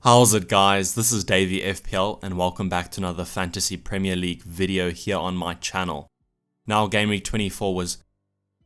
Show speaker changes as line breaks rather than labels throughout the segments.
How's it, guys? This is Dayvy FPL and welcome back to another Fantasy Premier League video here on my channel. Now, Game Week 24 was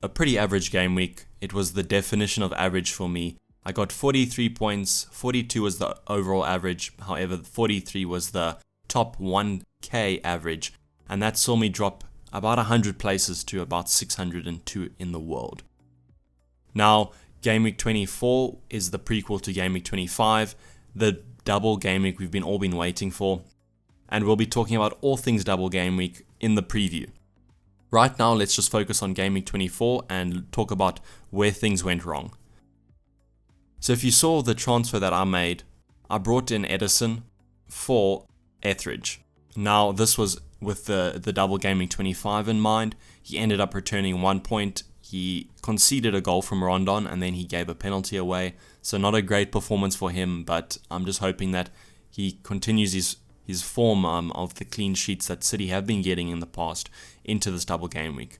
a pretty average game week. It was the definition of average for me. I got 43 points, 42 was the overall average, however 43 was the top 1k average, and that saw me drop about 100 places to about 602 in the world. Now, Game Week 24 is the prequel to Game Week 25, the double game week we've all been waiting for, and we'll be talking about all things double game week in the preview. Right now, let's just focus on Game Week 24 and talk about where things went wrong. So if you saw the transfer that I made, I brought in Edison for Etheridge. Now, this was with the double game week 25 in mind. He ended up returning 1 point. He conceded a goal from Rondon and then he gave a penalty away. So not a great performance for him, but I'm just hoping that he continues his form of the clean sheets that City have been getting in the past into this double game week.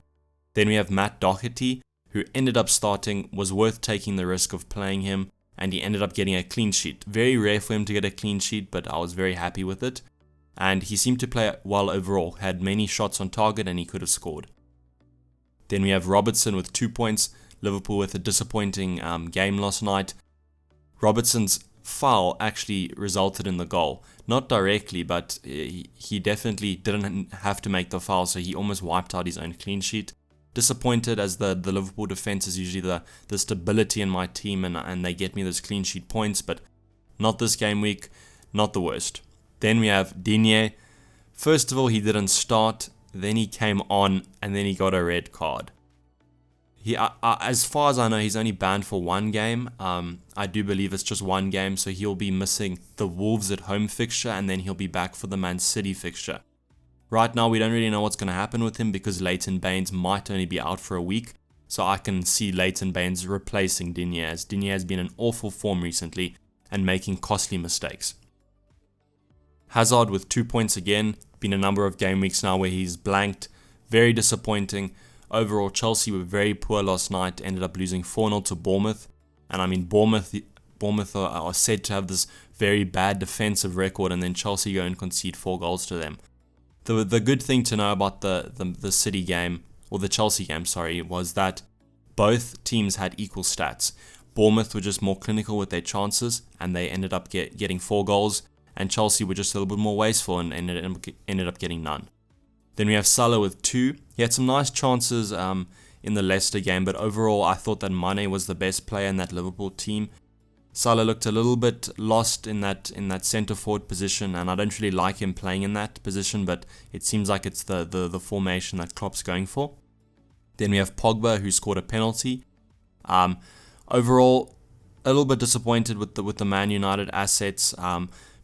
Then we have Matt Doherty, who ended up starting, was worth taking the risk of playing him, and he ended up getting a clean sheet. Very rare for him to get a clean sheet, but I was very happy with it. And he seemed to play well overall, had many shots on target and he could have scored. Then we have Robertson with 2 points, Liverpool with a disappointing game last night. Robertson's foul actually resulted in the goal. Not directly, but he definitely didn't have to make the foul, so he almost wiped out his own clean sheet. Disappointed, as the Liverpool defense is usually the stability in my team, and they get me those clean sheet points, but not this game week, not the worst. Then we have Digne. First of all, he didn't start, then he came on, and then he got a red card. As far as I know, he's only banned for one game. I do believe it's just one game, so he'll be missing the Wolves at home fixture, and then he'll be back for the Man City fixture. Right now, we don't really know what's going to happen with him because Leighton Baines might only be out for a week, so I can see Leighton Baines replacing Digne, as Digne has been in awful form recently and making costly mistakes. Hazard with 2 points again. Been a number of game weeks now where he's blanked. Very disappointing. Overall, Chelsea were very poor last night, ended up losing 4-0 to Bournemouth. And I mean, Bournemouth are said to have this very bad defensive record, and then Chelsea go and concede 4 goals to them. The good thing to know about the City game, or the Chelsea game, was that both teams had equal stats. Bournemouth were just more clinical with their chances, and they ended up getting 4 goals, and Chelsea were just a little bit more wasteful and ended up getting none. Then we have Salah with 2. He had some nice chances in the Leicester game, but overall I thought that Mane was the best player in that Liverpool team. Salah looked a little bit lost in that centre forward position, and I don't really like him playing in that position, but it seems like it's the formation that Klopp's going for. Then we have Pogba, who scored a penalty. Overall, a little bit disappointed with the Man United assets,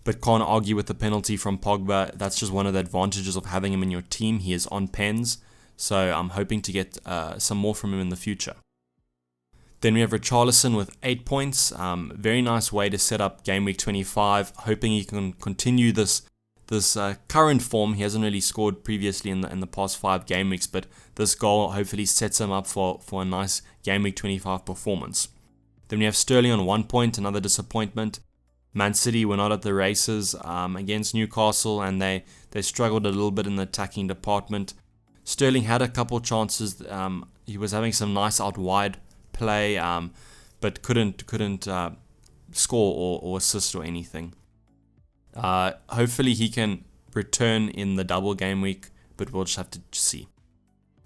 but can't argue with the penalty from Pogba. That's just one of the advantages of having him in your team. He is on pens, so I'm hoping to get some more from him in the future. Then we have Richarlison with 8 points. Very nice way to set up Game Week 25. Hoping he can continue this current form. He hasn't really scored previously in the past 5 game weeks, but this goal hopefully sets him up for a nice Game Week 25 performance. Then we have Sterling on 1 point, another disappointment. Man City were not at the races against Newcastle, and they struggled a little bit in the attacking department. Sterling had a couple chances. He was having some nice out wide play, but couldn't score or assist or anything. Hopefully he can return in the double game week, but we'll just have to see.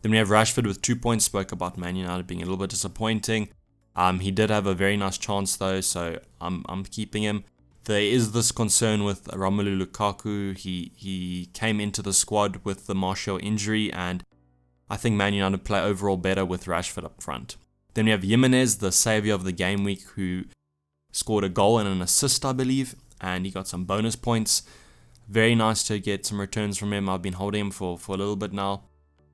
Then we have Rashford with 2 points. Spoke about Man United being a little bit disappointing. He did have a very nice chance though, so I'm keeping him. There is this concern with Romelu Lukaku. He came into the squad with the Martial injury, and I think Man United play overall better with Rashford up front. Then we have Jimenez, the saviour of the game week, who scored a goal and an assist, I believe, and he got some bonus points. Very nice to get some returns from him. I've been holding him for a little bit now,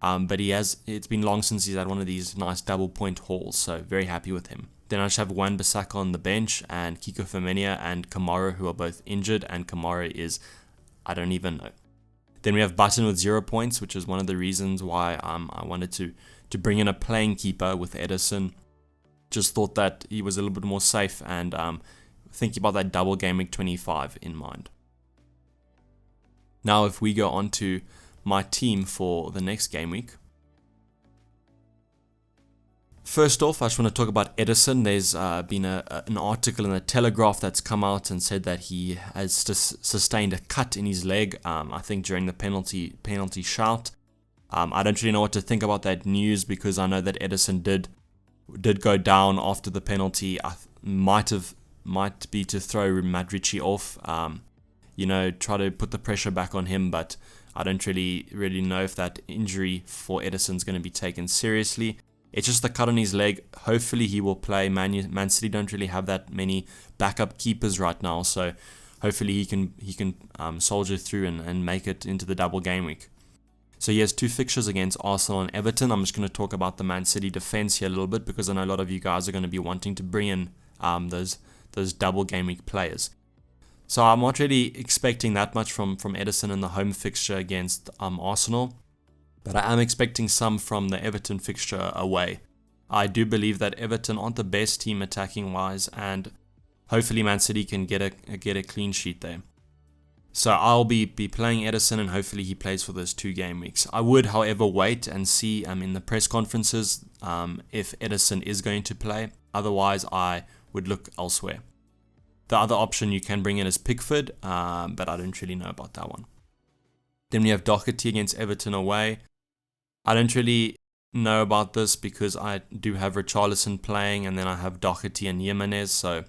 but it's been long since he's had one of these nice double point hauls, so very happy with him. Then I just have Wan-Bissaka on the bench, and Kiko Femenia and Kamara, who are both injured, and Kamara is, I don't even know. Then we have Button with 0 points, which is one of the reasons why I wanted to bring in a playing keeper with Edison. Just thought that he was a little bit more safe, and thinking about that double game week 25 in mind. Now, if we go on to my team for the next game week. First off, I just want to talk about Ederson. There's been an article in the Telegraph that's come out and said that he has sustained a cut in his leg, I think during the penalty shout. I don't really know what to think about that news, because I know that Ederson did go down after the penalty. Might be to throw Matt Ritchie off, try to put the pressure back on him, but I don't really know if that injury for Ederson's going to be taken seriously. It's just a cut on his leg. Hopefully he will play. Man City don't really have that many backup keepers right now, so hopefully he can soldier through and make it into the double game week. So he has 2 fixtures against Arsenal and Everton. I'm just going to talk about the Man City defense here a little bit, because I know a lot of you guys are going to be wanting to bring in those double game week players. So I'm not really expecting that much from Ederson in the home fixture against Arsenal. But I am expecting some from the Everton fixture away. I do believe that Everton aren't the best team attacking wise, and hopefully Man City can get a clean sheet there. So I'll be playing Ederson, and hopefully he plays for those 2 game weeks. I would, however, wait and see in the press conferences if Ederson is going to play. Otherwise, I would look elsewhere. The other option you can bring in is Pickford, but I don't really know about that one. Then we have Doherty against Everton away. I don't really know about this because I do have Richarlison playing, and then I have Doherty and Jimenez, so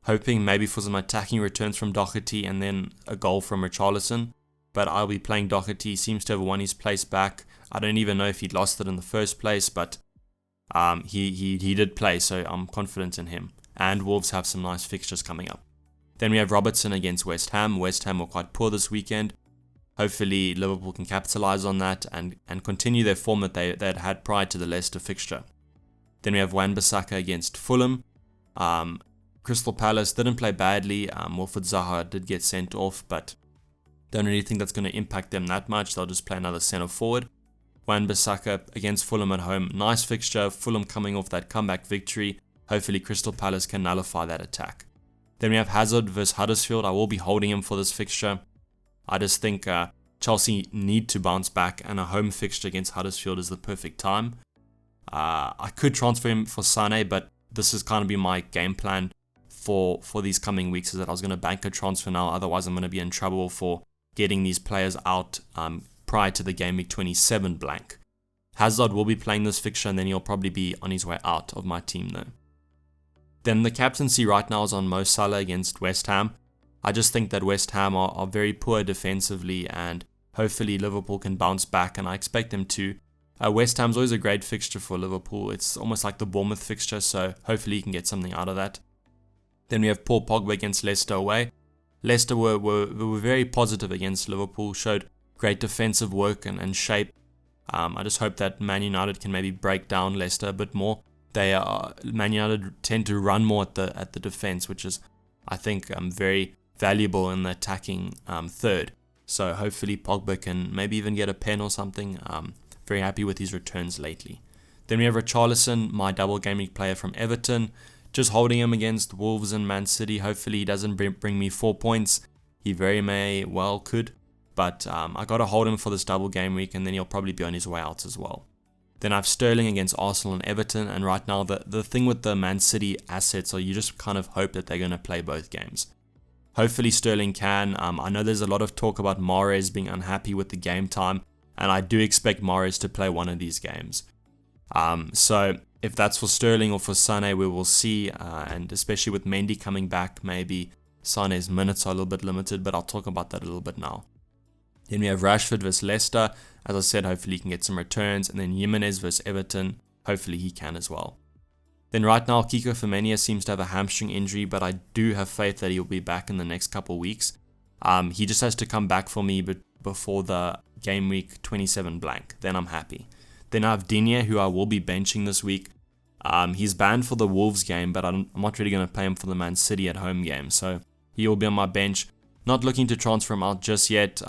hoping maybe for some attacking returns from Doherty and then a goal from Richarlison. But I'll be playing Doherty. He seems to have won his place back. I don't even know if he'd lost it in the first place, but he did play, so I'm confident in him. And Wolves have some nice fixtures coming up. Then we have Robertson against West Ham. West Ham were quite poor this weekend. Hopefully Liverpool can capitalise on that and continue their form that they had prior to the Leicester fixture. Then we have Wan-Bissaka against Fulham. Crystal Palace didn't play badly. Wilfried Zaha did get sent off, but don't really think that's going to impact them that much. They'll just play another centre forward. Wan-Bissaka against Fulham at home. Nice fixture. Fulham coming off that comeback victory. Hopefully Crystal Palace can nullify that attack. Then we have Hazard versus Huddersfield. I will be holding him for this fixture. I just think Chelsea need to bounce back, and a home fixture against Huddersfield is the perfect time. I could transfer him for Sané, but this is kind of be my game plan for these coming weeks, is that I was going to bank a transfer now. Otherwise, I'm going to be in trouble for getting these players out prior to the game week 27 blank. Hazard will be playing this fixture, and then he'll probably be on his way out of my team though. Then the captaincy right now is on Mo Salah against West Ham. I just think that West Ham are very poor defensively, and hopefully Liverpool can bounce back, and I expect them to. West Ham's always a great fixture for Liverpool. It's almost like the Bournemouth fixture, so hopefully you can get something out of that. Then we have Paul Pogba against Leicester away. Leicester were very positive against Liverpool, showed great defensive work and shape. I just hope that Man United can maybe break down Leicester a bit more. Man United tend to run more at the defense, which is, I think, very valuable in the attacking third. So hopefully Pogba can maybe even get a pen or something. Very happy with his returns lately. Then we have Richarlison, my double game week player from Everton. Just holding him against Wolves and Man City. Hopefully he doesn't bring me 4 points. He very well could. But I got to hold him for this double game week, and then he'll probably be on his way out as well. Then I have Sterling against Arsenal and Everton. And right now the thing with the Man City assets are you just kind of hope that they're going to play both games. Hopefully Sterling can. I know there's a lot of talk about Mahrez being unhappy with the game time, and I do expect Mahrez to play one of these games. So if that's for Sterling or for Sané, we will see. And especially with Mendy coming back, maybe Sané's minutes are a little bit limited, but I'll talk about that a little bit now. Then we have Rashford versus Leicester. As I said, hopefully he can get some returns. And then Jimenez versus Everton. Hopefully he can as well. Then right now, Kiko Femenia seems to have a hamstring injury, but I do have faith that he'll be back in the next couple weeks. He just has to come back for me before the game week 27 blank. Then I'm happy. Then I have Digne, who I will be benching this week. He's banned for the Wolves game, but I'm not really going to play him for the Man City at home game. So he will be on my bench. Not looking to transfer him out just yet.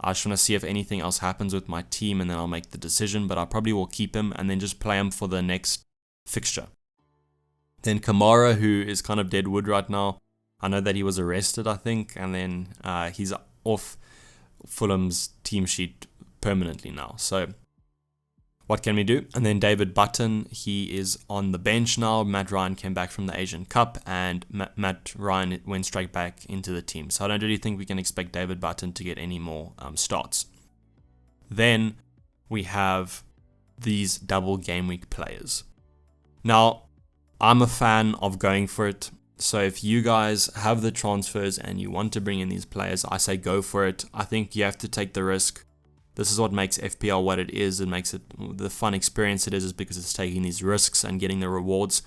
I just want to see if anything else happens with my team, and then I'll make the decision. But I probably will keep him and then just play him for the next fixture. Then Kamara, who is kind of dead wood right now. I know that he was arrested, I think, and then he's off Fulham's team sheet permanently now. So what can we do? And then David Button, he is on the bench now. Matt Ryan came back from the Asian Cup, and Matt Ryan went straight back into the team. So I don't really think we can expect David Button to get any more starts. Then we have these double game week players. Now, I'm a fan of going for it. So if you guys have the transfers and you want to bring in these players, I say go for it. I think you have to take the risk. This is what makes FPL what it is. It makes it the fun experience it is because it's taking these risks and getting the rewards.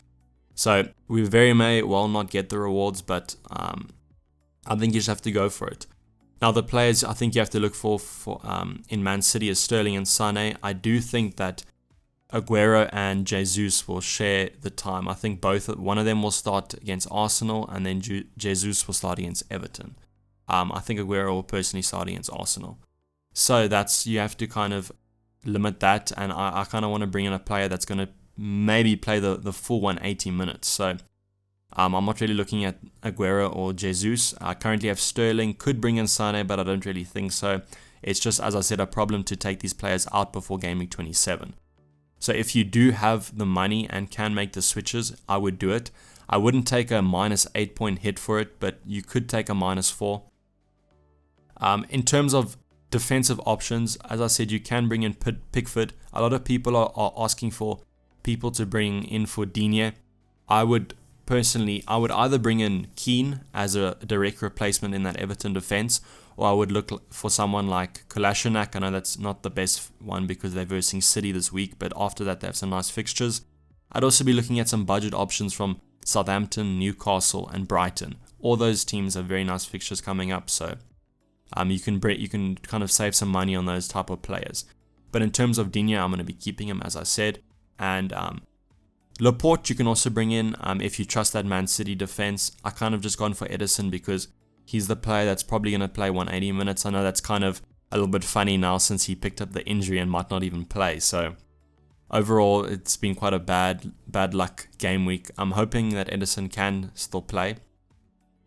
So we very may well not get the rewards, but I think you just have to go for it. Now the players I think you have to look for in Man City is Sterling and Sané. I do think that Aguero and Jesus will share the time. I think one of them will start against Arsenal, and then Jesus will start against Everton. I think Aguero will personally start against Arsenal. So you have to kind of limit that, and I kind of want to bring in a player that's going to maybe play the full 180 minutes. So I'm not really looking at Aguero or Jesus. I currently have Sterling, could bring in Sané, but I don't really think so. It's just, as I said, a problem to take these players out before Game Week 27. So if you do have the money and can make the switches, I would do it. I wouldn't take a -8 point hit for it, but you could take a -4. In terms of defensive options, as I said, you can bring in Pickford. A lot of people are asking for people to bring in for Digne. I would either bring in Keane as a direct replacement in that Everton defense, or I would look for someone like Kolasinac. I know that's not the best one because they're versing City this week, but after that they have some nice fixtures. I'd also be looking at some budget options from Southampton, Newcastle, and Brighton. All those teams have very nice fixtures coming up, so you can kind of save some money on those type of players. But in terms of Digne, I'm going to be keeping him, as I said. And Laporte you can also bring in if you trust that Man City defense. I kind of just gone for Edison because he's the player that's probably going to play 180 minutes. I know that's kind of a little bit funny now since he picked up the injury and might not even play. So overall, it's been quite a bad luck game week. I'm hoping that Edison can still play.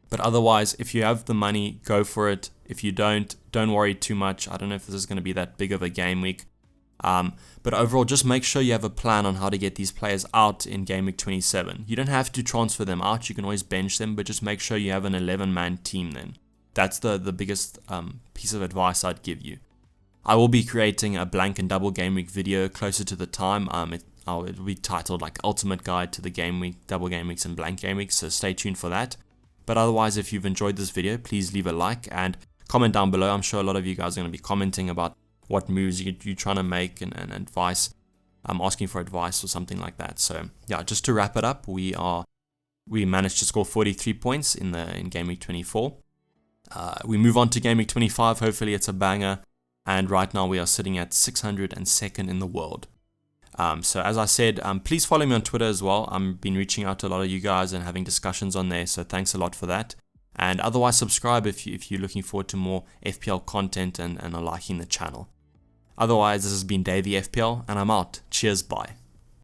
But otherwise, if you have the money, go for it. If you don't worry too much. I don't know if this is going to be that big of a game week. But overall, just make sure you have a plan on how to get these players out in Game Week 27. You don't have to transfer them out. You can always bench them, but just make sure you have an 11-man team then. That's the biggest piece of advice I'd give you. I will be creating a blank and double Game Week video closer to the time. It will be titled like Ultimate Guide to the Game Week, Double Game Weeks and Blank Game Weeks, so stay tuned for that. But otherwise, if you've enjoyed this video, please leave a like and comment down below. I'm sure a lot of you guys are going to be commenting about what moves you're trying to make and advice. I'm asking for advice or something like that. So yeah, just to wrap it up, we managed to score 43 points in Game Week 24. We move on to Game Week 25. Hopefully it's a banger. And right now we are sitting at 602nd in the world. So as I said, please follow me on Twitter as well. I've been reaching out to a lot of you guys and having discussions on there. So thanks a lot for that. And otherwise, subscribe if you're looking forward to more FPL content and are liking the channel. Otherwise, this has been Dayvy FPL, and I'm out. Cheers, bye.